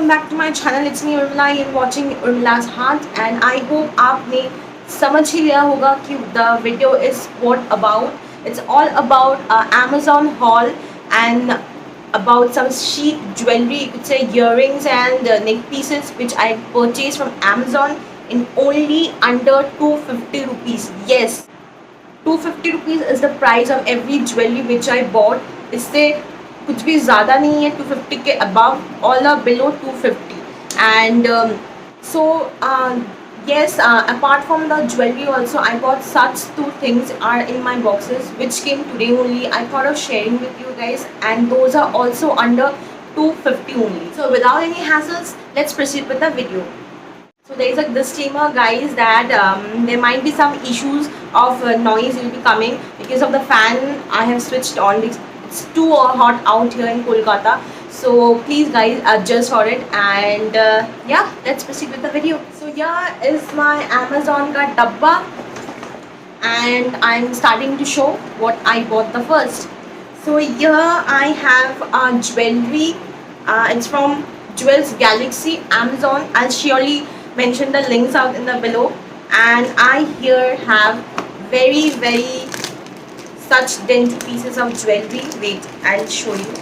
back to my channel. It's me Urmila. You're watching Urmila's Heart, and I hope आपने समझ ही लिया होगा कि the video is what about. It's all about Amazon haul and about some chic jewelry. You could say earrings and neck pieces which I purchased from Amazon in only under 250 rupees. Yes, 250 rupees is the price of every jewelry which I bought. इससे कुछ भी ज़्यादा नहीं है. 250 के above, all are below 250. And so yes, apart from the jewelry also, I bought such two things are in my boxes which came today only. I thought of sharing with you guys, and those are also under 250 only. So without any hassles, let's proceed with the video. So there is a disclaimer, guys, that there might be some issues of noise will be coming because of the fan I have switched on. It's too hot out here in Kolkata, so please guys adjust for it. And yeah, let's proceed with the video. So here is my Amazon ka dabba, and I'm starting to show what I bought the first. So here I have jewelry. It's from Jewels Galaxy, Amazon. I'll surely mention the links out in the below. And I here have very such dainty pieces of jewelry. Wait, I'll show you.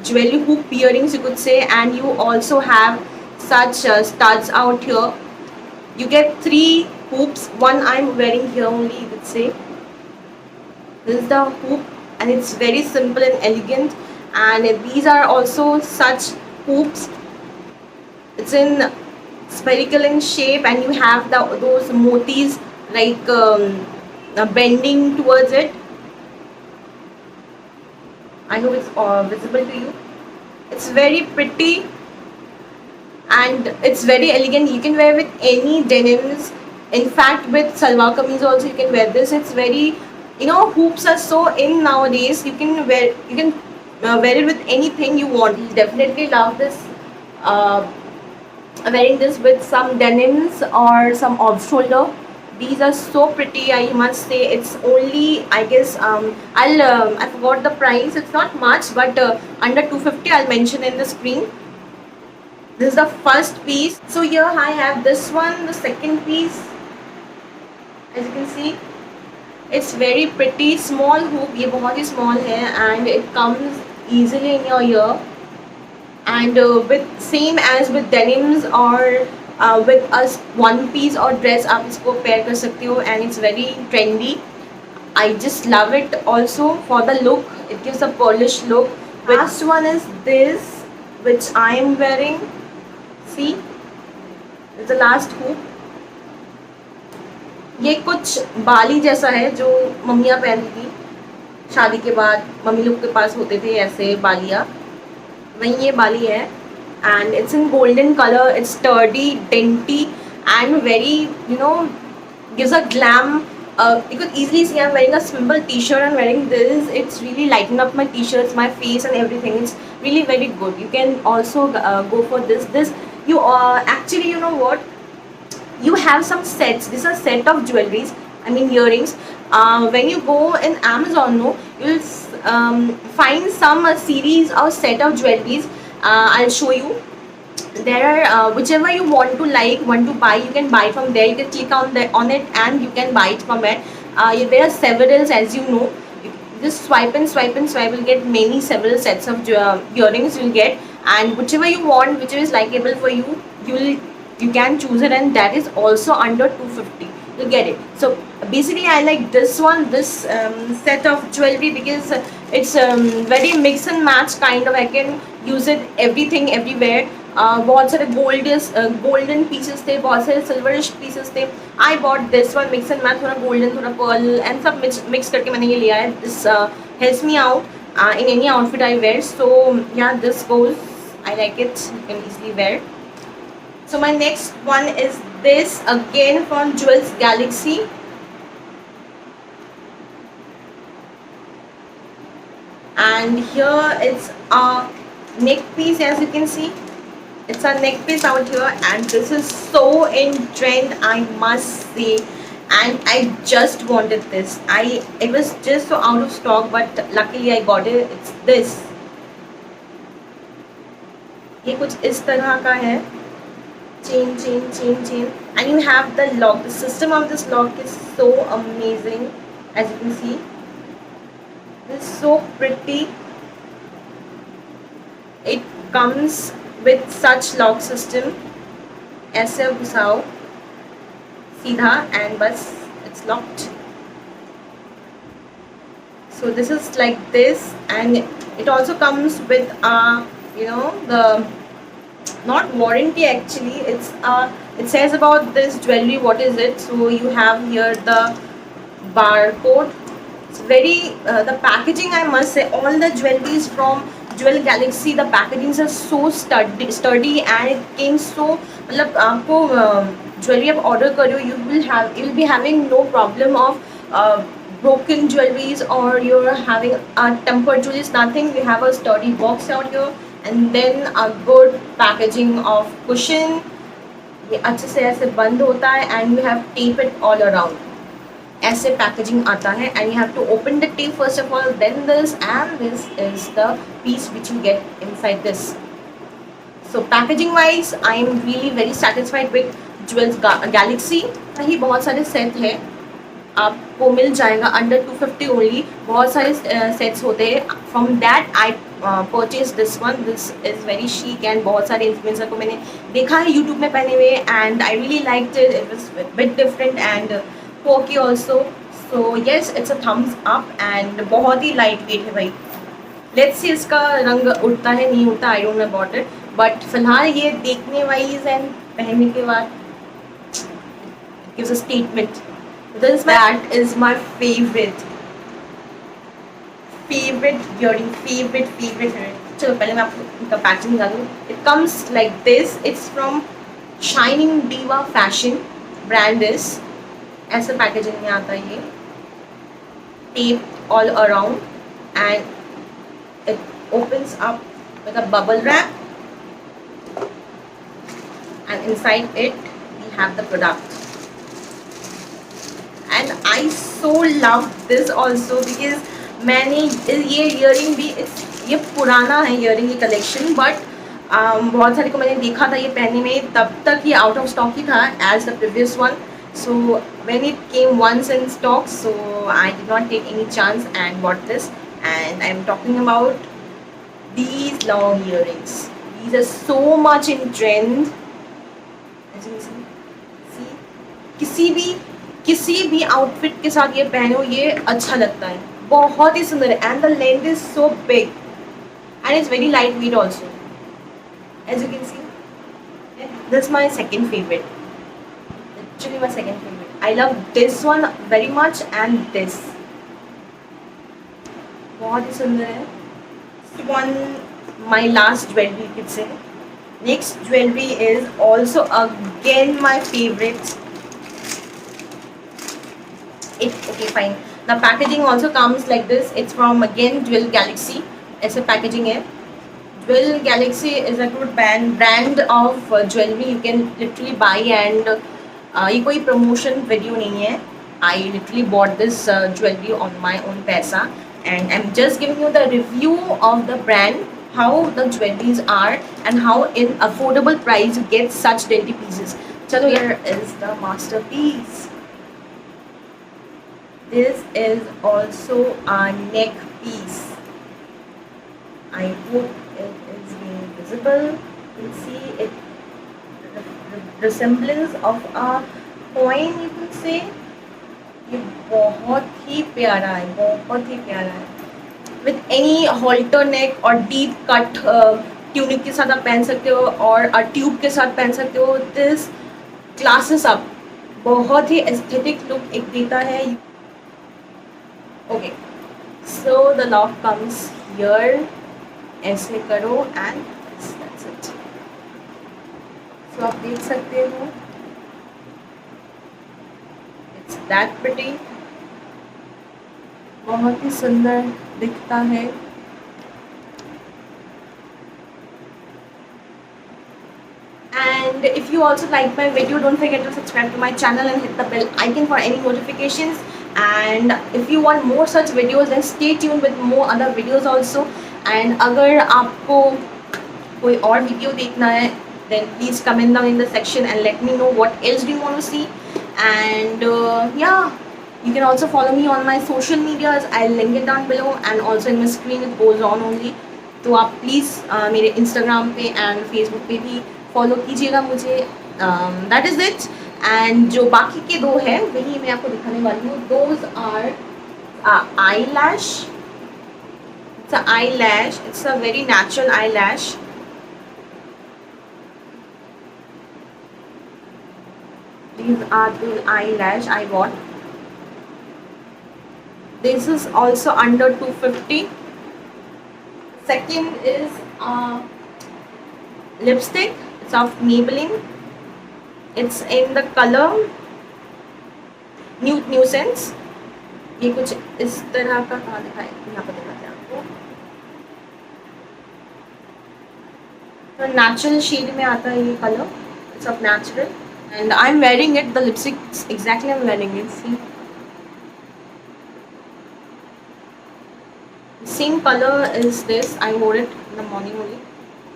Jewelry hoop earrings, you could say, and you also have such studs out here. You get 3 hoops. One I'm wearing here only, you could say. This is the hoop, and it's very simple and elegant. And these are also such hoops. It's in spherical in shape, and you have those motis like bending towards it. I hope it's visible to you. It's very pretty and it's very elegant. You can wear with any denims. In fact, with salwar kameez also you can wear this. It's very, hoops are so in nowadays. You can wear it with anything you want. You definitely love this. Wearing this with some denims or some off shoulder. These are so pretty, I must say. It's only, I guess, I forgot the price. It's not much, but under 250. I'll mention in the screen. This is the first piece. So here I have this one, the second piece. As you can see, it's very pretty. Small hoop. ये बहुत ही small है, and it comes easily in your ear. And with same as with denims or with a one piece or dress, आप इसको pair कर सकते हो, and it's very trendy. I just love it. Also for the look, it gives a polished look. Last one is this, which I am wearing. See, it's the last hoop. ये कुछ बाली जैसा है जो मम्मियाँ पहनती थी शादी के बाद. मम्मी लोग के पास होते थे ऐसे बालियाँ, वही ये बाली है. And it's in golden color. It's sturdy, dainty, and very, gives a glam. You could easily see I'm wearing a simple t-shirt and wearing this. It's really lighten up my t-shirts, my face and everything. It's really very good. You can also go for this. You actually, you know what? You have some sets. This is a set of jewelries. I mean earrings. When you go in Amazon, you'll find some series or set of jewelries. I'll show you. There are whichever you want to buy, you can buy from there. You can click on it and you can buy it from it. There are several, as you know. You just swipe and swipe, you'll get several sets of earrings you'll get, and whichever you want, whichever is likable for you, you can choose it, and that is also under 250. You'll get it. So basically I like this one, this set of jewelry, because it's very mix and match kind of. I can use it everything everywhere. बहुत सारे golden pieces थे, बहुत सारे silverish pieces थे. I bought this one mix and match, थोड़ा golden, थोड़ा pearl, and सब mix करके मैंने ये लिया है. This helps me out in any outfit I wear. So yeah, this goes. I like it. You can easily wear. So my next one is this, again from Jewels Galaxy. And here it's a neck piece, as you can see. It's a neck piece out here, and this is so in trend, I must say. And I just wanted this. It was just so out of stock, but luckily I got it. It's this. ये कुछ इस तरह का है, chain, and you have the lock. The system of this lock is so amazing, as you can see. This is so pretty. It comes with such lock system. ऐसे घुसाओ सीधा and बस it's locked. So this is like this, and it also comes with the not warranty actually. It says about this jewelry what is it. So you have here the barcode. It's very the packaging, I must say, all the jewelries from Jewel Galaxy, the packagings are so sturdy and it came so, मतलब आपको jewelry आप order करो, you will be having no problem of broken jewelries or you're having a tempered jewelries, nothing. We have a sturdy box out here and then a good packaging of cushion. ये अच्छे से ऐसे बंद होता है and you have tape it all around. ऐसे packaging आता है and you have to open the tape first of all, then this, and this is the piece which you get inside this. So packaging wise I am really very satisfied with Jewel Galaxy. ही बहुत सारे set है, आपको मिल जाएगा under 250 only. बहुत सारे sets होते हैं. From that I purchase this one. This is very chic and बहुत सारे इन्फ्लुएंसर को मैंने देखा है यूट्यूब में पहने हुए and I really liked it. It was bit different and कोकी also. So yes, it's a thumbs up and बहुत ही लाइट वेट है भाई. लेट्स सी इसका रंग उड़ता है नहीं उड़ता, I don't know about it, but फिलहाल ये देखने वाइज एंड पहनने के बाद gives a statement. That is my favorite earring, favorite. चलो पहले मैं आपको इनका पैकिंग दिखा दूँ. It comes like this. It's from Shining Diva Fashion. Brand is ऐसा पैकेजिंग में आता है ये. Tape all around and it opens up with a bubble wrap and inside it we have the product. And I so love this also because मैंने ये earring भी, ये पुराना है ईयरिंग की कलेक्शन, बट बहुत सारे को मैंने देखा था ये पहनने में, तब तक ये आउट ऑफ स्टॉक ही था as the previous one. So when it came once in stock, so I did not take any chance and bought this. And I am talking about these long earrings. These are so much in trend. किसी भी outfit के साथ ये पहनो, ये अच्छा लगता है, बहुत ही सुंदर है. And the length is so big and it's very light weight also, as you can see. This my second favourite, actually my second favourite. I love this one very much and this बहुत ही सुंदर है. One my last jewellery kit से. Next jewellery is also again my favourite. Okay, fine. The packaging also comes like this. It's from again Jewel Galaxy. ऐसे packaging है. Jewel Galaxy is a good brand of jewelry. You can literally buy and ये कोई promotion video नहीं है. I literally bought this jewelry on my own पैसा and I'm just giving you the review of the brand, how the jewelries are and how in affordable price you get such dainty pieces. चलो, here is the masterpiece. This is also a neck piece. I hope it is being visible. You can see it, resemblance of a coin, you can say. ये बहुत ही प्यारा है, बहुत ही प्यारा है. With any halter neck और deep cut tunic के साथ आप पहन सकते हो और ट्यूब के साथ पहन सकते हो. This classes up, बहुत ही aesthetic look एक देता है. Okay, so the lock comes here. ऐसे करो and that's it. So आप देख सकते हो, it's that pretty. बहुत ही सुंदर दिखता है. And if you also like my video, don't forget to subscribe to my channel and hit the bell icon for any notifications. And if you want more such videos, then stay tuned with more other videos also. And अगर आपको कोई और video देखना है, then please comment down in the section and let me know what else do you want to see. And yeah, you can also follow me on my social medias. I'll link it down below and also in my screen it goes on only. तो आप please मेरे Instagram पे and Facebook पे भी follow कीजिएगा मुझे. That is it. And जो बाकी के दो है वही मैं आपको दिखाने वाली हूँ. Those are eyelash. It's an eyelash. It's a very natural eyelash. These are the eyelash I bought. This is also under 250. Second is lipstick. It's of Maybelline. It's in the color Nuisance. ये कुछ इस तरह का कहाँ दिखाए, यहाँ पर दिखाते हैं आपको. तो नेचुरल शेड में आता है ये colour. It's of natural and I'm wearing it. The lipstick exactly I'm wearing it. See, same color is this. I wore it in the morning only.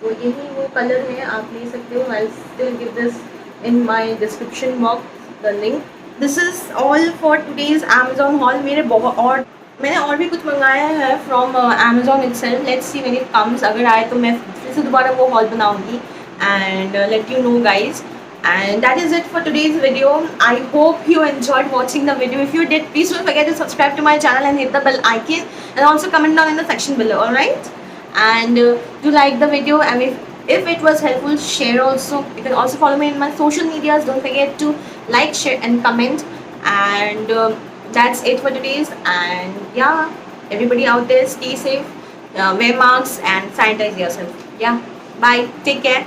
तो यही वो कलर है, आप ले सकते हो. I'll still give this in my description box the link. This is all for today's Amazon haul. मेरे बहुत और मैंने और भी कुछ मंगाया है from Amazon itself. Let's see when it comes. अगर आए तो मैं फिर से दोबारा वो haul बनाऊंगी and let you know guys. And that is it for today's video. I hope you enjoyed watching the video. If you did, please don't forget to subscribe to my channel and hit the bell icon and also comment down in the section below. Alright? And do like the video, and if it was helpful, share also. You can also follow me in my social medias. Don't forget to like, share and comment. And that's it for today's. And yeah, everybody out there, stay safe, wear masks and sanitize yourself. Yeah, bye, take care.